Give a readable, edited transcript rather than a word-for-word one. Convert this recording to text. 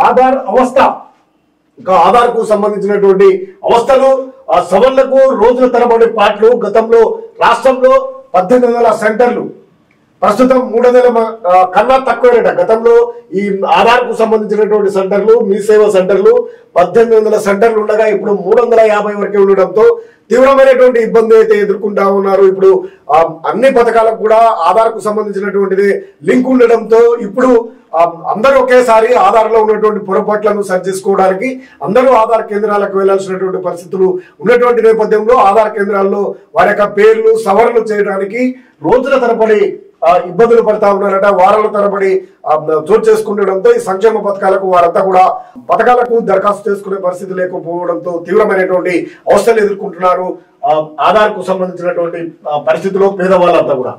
ఆధార్ అవస్థ ఇంకా ఆధార్ కు సంబంధించినటువంటి అవస్థలు సవరణలకు రోజుల తరబడి పాటలు గతంలో రాష్ట్రంలో 1800 సెంటర్లు ప్రస్తుతం 300 కన్నా తక్కువేట గతంలో ఈ ఆధార్ కు సంబంధించినటువంటి సెంటర్లు మీ సేవ సెంటర్లు 1800 సెంటర్లు ఉండగా ఇప్పుడు 350 వరకే ఉండడంతో తీవ్రమైనటువంటి ఇబ్బంది అయితే ఎదుర్కొంటా ఉన్నారు. ఇప్పుడు అన్ని పథకాలకు కూడా ఆధార్ కు సంబంధించినటువంటిది లింక్ ఉండడంతో ఇప్పుడు అందరూ ఒకేసారి ఆధార్ లో ఉన్నటువంటి పొరపాట్లను సరి చేసుకోవడానికి అందరూ ఆధార్ కేంద్రాలకు వెళ్లాల్సినటువంటి పరిస్థితులు ఉన్నటువంటి నేపథ్యంలో ఆధార్ కేంద్రాల్లో వారి యొక్క పేర్లు సవరణలు చేయడానికి రోజుల తరబడి ఇబ్బందులు పడతా ఉన్నారట. వారాల తరబడి చోటు చేసుకుంటడంతో ఈ సంక్షేమ పథకాలకు వారంతా కూడా పథకాలకు దరఖాస్తు చేసుకునే పరిస్థితి లేకపోవడంతో తీవ్రమైనటువంటి అవస్థలు ఎదుర్కొంటున్నారు. ఆధార్ కు సంబంధించినటువంటి పరిస్థితుల్లో పేదవాళ్ళంతా కూడా.